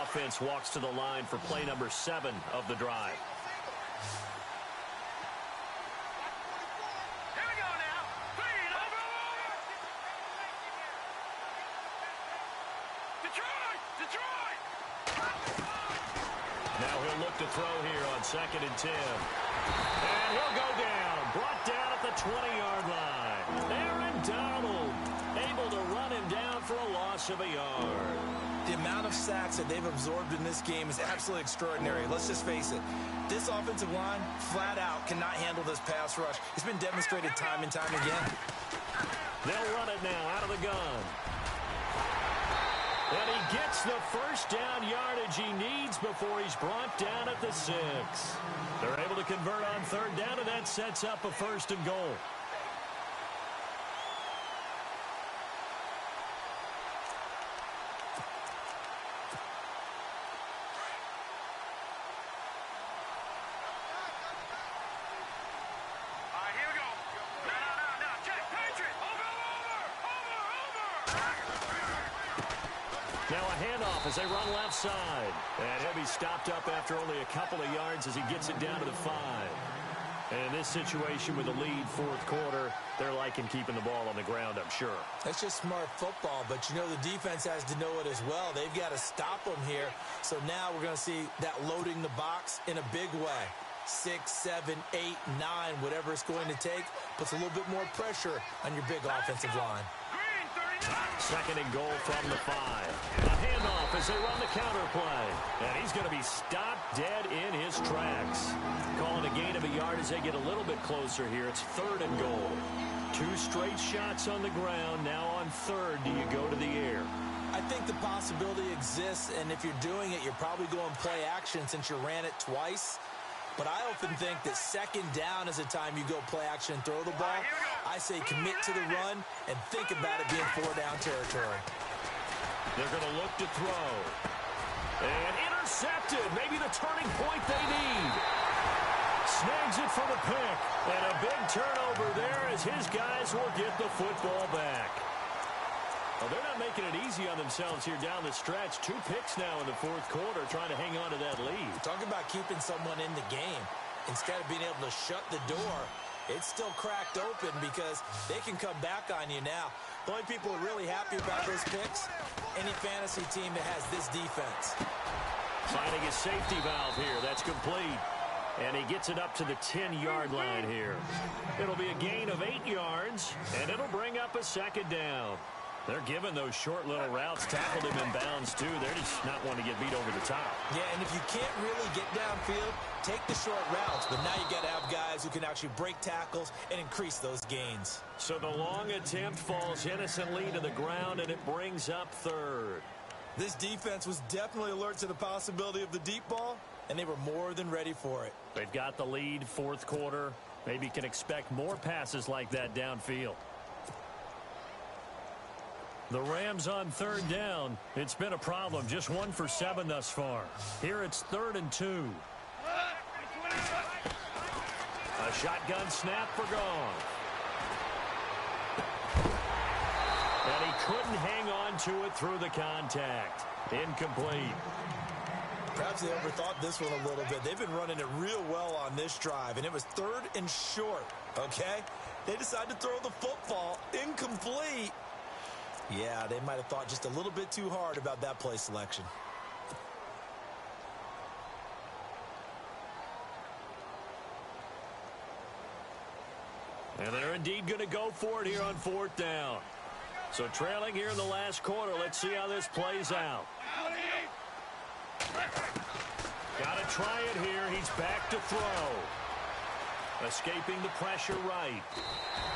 Offense walks to the line for play number 7 of the drive. Here we go now. 3 over. Detroit. Now he'll look to throw here on 2nd and 10. And he'll go down. Brought down at the 20-yard line. Aaron Donald able to run him down for a loss of a yard. The amount of sacks that they've absorbed in this game is absolutely extraordinary. Let's just face it. This offensive line, flat out, cannot handle this pass rush. It's been demonstrated time and time again. They'll run it now out of the gun. And he gets the first down yardage he needs before he's brought down at the 6. They're able to convert on 3rd down, and that sets up a 1st and goal. All right, here we go. No. Check. Patriot. Over. Now a handoff as they run left side. And he'll be stopped up after only a couple of yards as he gets it down to the 5. And in this situation with the lead 4th quarter, they're liking keeping the ball on the ground, I'm sure. That's just smart football, but you know the defense has to know it as well. They've got to stop them here. So now we're going to see that loading the box in a big way. 6, 7, 8, 9, whatever it's going to take, puts a little bit more pressure on your big offensive line. 2nd and goal from the 5. A handoff as they run the counter play. And he's going to be stopped dead in his tracks. Calling a gain of a yard as they get a little bit closer here. It's 3rd and goal. 2 straight shots on the ground. Now on 3rd, do you go to the air? I think the possibility exists, and if you're doing it, you're probably going play action since you ran it twice. But I often think that 2nd down is the time you go play action and throw the ball. I say commit to the run and think about it being 4-down territory. They're going to look to throw. And intercepted. Maybe the turning point they need. Snags it for the pick. And a big turnover there as his guys will get the football back. Well, they're not making it easy on themselves here down the stretch. 2 picks now in the 4th quarter trying to hang on to that lead. Talk about keeping someone in the game. Instead of being able to shut the door, it's still cracked open because they can come back on you now. The only people who are really happy about those picks, any fantasy team that has this defense. Finding a safety valve here. That's complete. And he gets it up to the 10-yard line here. It'll be a gain of 8 yards, and it'll bring up a 2nd down. They're giving those short little routes. Tackled him in bounds, too. They're just not wanting to get beat over the top. Yeah, and if you can't really get downfield, take the short routes. But now you got to have guys who can actually break tackles and increase those gains. So the long attempt falls innocently to the ground, and it brings up third. This defense was definitely alert to the possibility of the deep ball, and they were more than ready for it. They've got the lead, fourth quarter. Maybe can expect more passes like that downfield. The Rams on third down. It's been a problem. Just 1 for 7 thus far. Here it's 3rd and 2. A shotgun snap for Goff. And he couldn't hang on to it through the contact. Incomplete. Perhaps they overthought this one a little bit. They've been running it real well on this drive, and it was 3rd and short, okay? They decided to throw the football. Incomplete. Yeah, they might have thought just a little bit too hard about that play selection. And they're indeed going to go for it here on 4th down. So trailing here in the last quarter. Let's see how this plays out. Got to try it here. He's back to throw. Escaping the pressure right.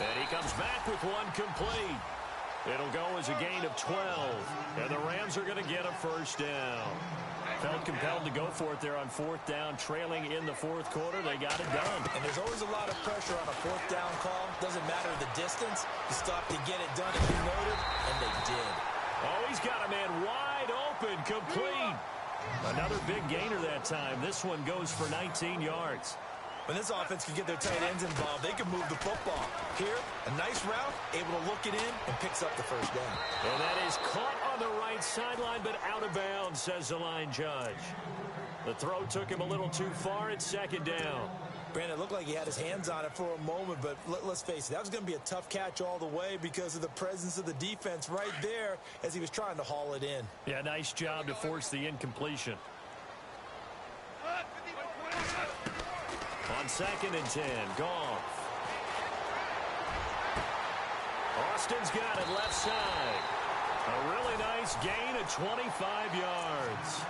And he comes back with one complete. It'll go as a gain of 12. And the Rams are going to get a first down. Felt compelled to go for it there on 4th down, trailing in the 4th quarter. They got it done. And there's always a lot of pressure on a 4th down call. Doesn't matter the distance. You stop to get it done, as you noted, and they did. Oh, he's got a man wide open, complete. Another big gainer that time. This one goes for 19 yards. When this offense can get their tight ends involved, they can move the football. Here, a nice route, able to look it in, and picks up the first down. And that is caught on the right sideline, but out of bounds, says the line judge. The throw took him a little too far. It's 2nd down. Brandon, it looked like he had his hands on it for a moment, but let's face it, that was going to be a tough catch all the way because of the presence of the defense right there as he was trying to haul it in. Yeah, nice job to force the incompletion. On 2nd and 10, Goff. Austin's got it left side. A really nice gain of 25 yards.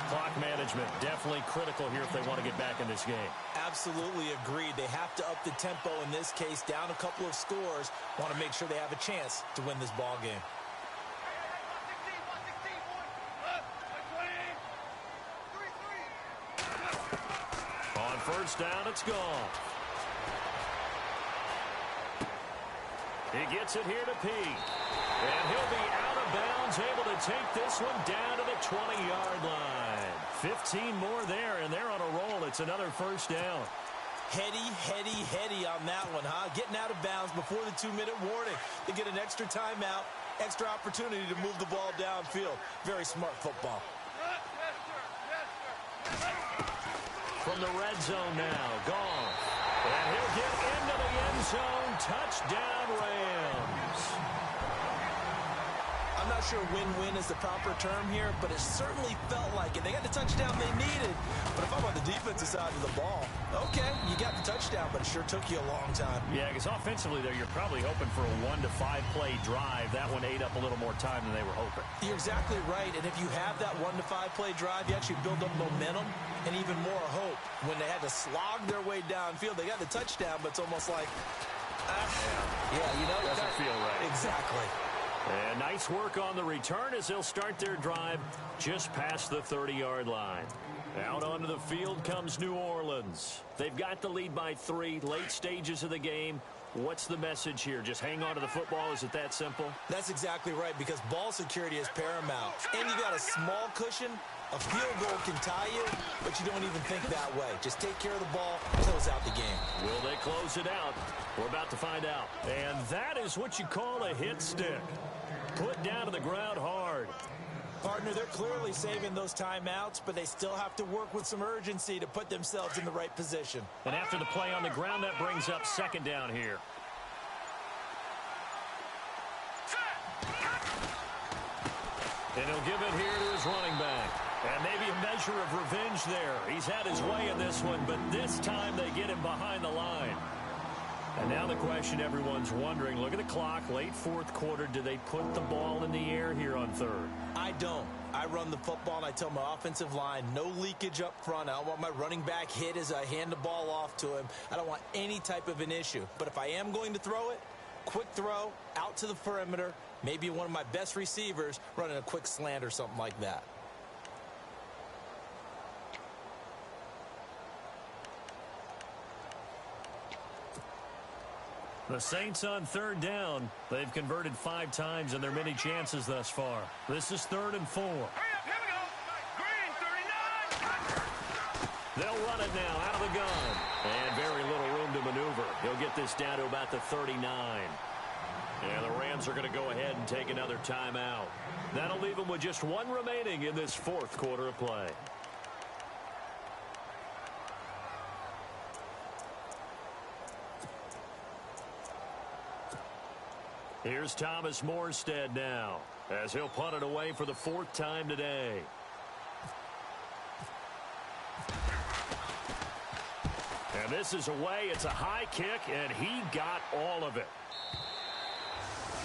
Clock management definitely critical here if they want to get back in this game. Absolutely agreed. They have to up the tempo in this case, down a couple of scores. Want to make sure they have a chance to win this ball game. On 1st down, it's gone. He gets it here to Peak. And he'll be out of bounds, able to take this one down to the 20-yard line. 15 more there, and they're on a roll. It's another 1st down. Heady on that one, huh? Getting out of bounds before the 2-minute warning. They get an extra timeout, extra opportunity to move the ball downfield. Very smart football. From the red zone now, Goff. And he'll get into the end zone. Touchdown, Rams. I'm not sure win-win is the proper term here, but it certainly felt like it. They got the touchdown they needed. But if I'm on the defensive side of the ball, okay, you got the touchdown, but it sure took you a long time. Yeah, because offensively there, you're probably hoping for a 1 to 5 play drive. That one ate up a little more time than they were hoping. You're exactly right. And if you have that 1 to 5 play drive, you actually build up momentum and even more hope. When they had to slog their way downfield, they got the touchdown, but it's almost like, you know, doesn't feel right. Exactly. And nice work on the return as they'll start their drive just past the 30-yard line. Out onto the field comes New Orleans. They've got the lead by 3, late stages of the game. What's the message here? Just hang on to the football? Is it that simple? That's exactly right, because ball security is paramount. And you got a small cushion. A field goal can tie you, but you don't even think that way. Just take care of the ball, close out the game. Will they close it out? We're about to find out. And that is what you call a hit stick. Put down to the ground hard. Partner, they're clearly saving those timeouts, but they still have to work with some urgency to put themselves in the right position. And after the play on the ground, that brings up 2nd down here. And he'll give it here to his running back. And maybe a measure of revenge there. He's had his way in this one, but this time they get him behind the line. And now the question everyone's wondering, look at the clock, late fourth quarter. Do they put the ball in the air here on third? I don't. I run the football, and I tell my offensive line, no leakage up front. I don't want my running back hit as I hand the ball off to him. I don't want any type of an issue. But if I am going to throw it, quick throw, out to the perimeter, maybe one of my best receivers running a quick slant or something like that. The Saints on third down. They've converted 5 times in their many chances thus far. This is 3rd and 4. Hurry up, here we go. Green, 39. They'll run it now out of the gun. And very little room to maneuver. He'll get this down to about the 39. And the Rams are going to go ahead and take another timeout. That'll leave them with just 1 remaining in this fourth quarter of play. Here's Thomas Morstead now, as he'll punt it away for the 4th time today. And this is away. It's a high kick, and he got all of it.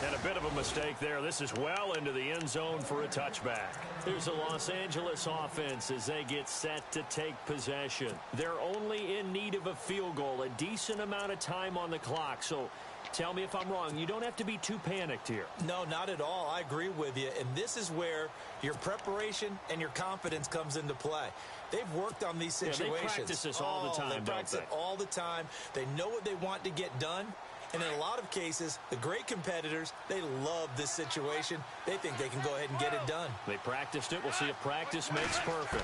And a bit of a mistake there. This is well into the end zone for a touchback. Here's the Los Angeles offense as they get set to take possession. They're only in need of a field goal, a decent amount of time on the clock. So tell me if I'm wrong. You don't have to be too panicked here. No, not at all. I agree with you. And this is where your preparation and your confidence comes into play. They've worked on these situations. Yeah, they practice this all the time, They practice it all the time. They know what they want to get done. And in a lot of cases, the great competitors, they love this situation. They think they can go ahead and get it done. They practiced it. We'll see if practice makes perfect.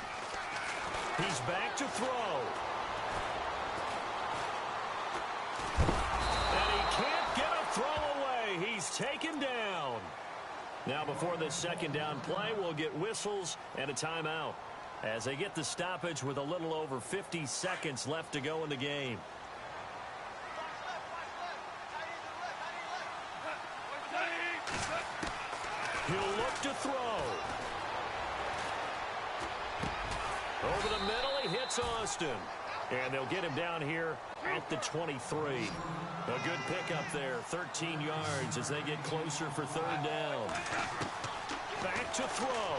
He's back to throw. And he can't get a throw away. He's taken down. Now before this second down play, we'll get whistles and a timeout as they get the stoppage with a little over 50 seconds left to go in the game. He'll look to throw. Over the middle, he hits Austin. And they'll get him down here at the 23. A good pickup there, 13 yards as they get closer for 3rd down. Back to throw.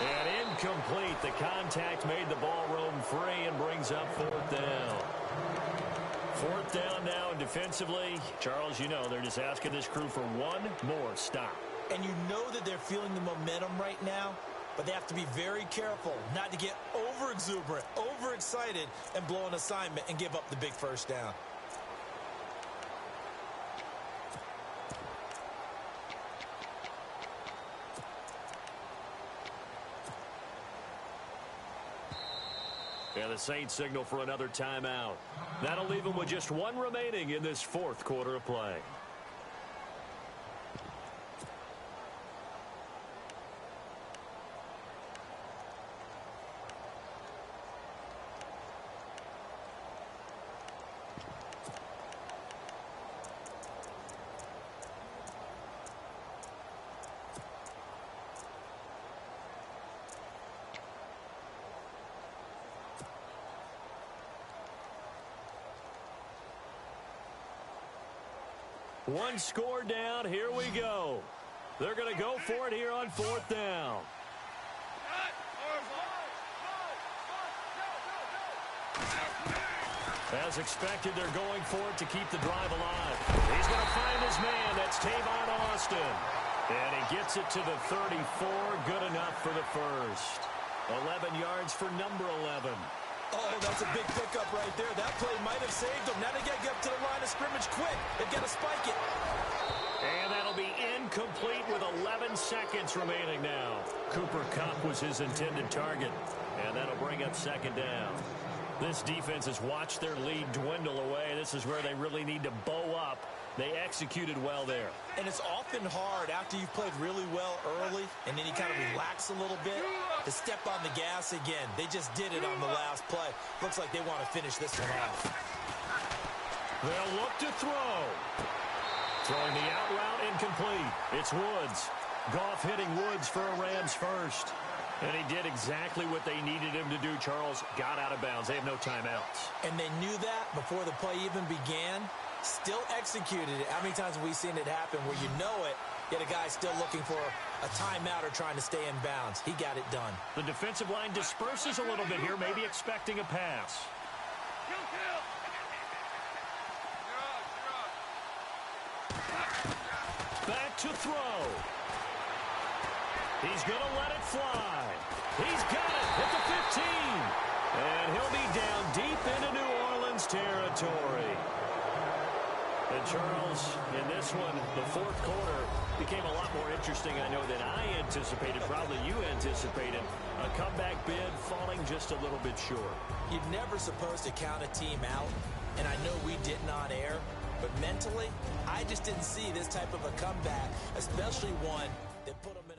And incomplete. The contact made the ball roam free and brings up 4th down. 4th down now, and defensively, Charles, you know, they're just asking this crew for 1 more stop. And you know that they're feeling the momentum right now, but they have to be very careful not to get over-exuberant, overexcited, and blow an assignment and give up the big 1st down. And the Saints signal for another timeout. That'll leave them with just 1 remaining in this 4th quarter of play. One score down. Here we go. They're going to go for it here on 4th down. As expected, they're going for it to keep the drive alive. He's going to find his man. That's Tavon Austin. And he gets it to the 34. Good enough for the first. 11 yards for number 11. Oh, that's a big pickup right there. That play might have saved them. Now they got to get up to the line of scrimmage quick. They've got to spike it. And that'll be incomplete with 11 seconds remaining now. Cooper Kupp was his intended target. And that'll bring up 2nd down. This defense has watched their lead dwindle away. This is where they really need to bow up. They executed well there. And it's often hard after you've played really well early and then you kind of relax a little bit to step on the gas again. They just did it on the last play. Looks like they want to finish this one off. They'll look to throw. Throwing the out route incomplete. It's Woods. Goff hitting Woods for a Rams first. And he did exactly what they needed him to do, Charles. Got out of bounds. They have no timeouts. And they knew that before the play even began. Still executed it. How many times have we seen it happen where you know it, yet a guy's still looking for a timeout or trying to stay in bounds? He got it done. The defensive line disperses a little bit here, maybe expecting a pass. Back to throw. He's going to let it fly. He's got it at the 15. And he'll be down deep into New Orleans territory. And Charles, in this one, the fourth quarter became a lot more interesting, I know, than I anticipated. Probably you anticipated. A comeback bid falling just a little bit short. You're never supposed to count a team out, and I know we didn't on air, but mentally, I just didn't see this type of a comeback, especially one that put them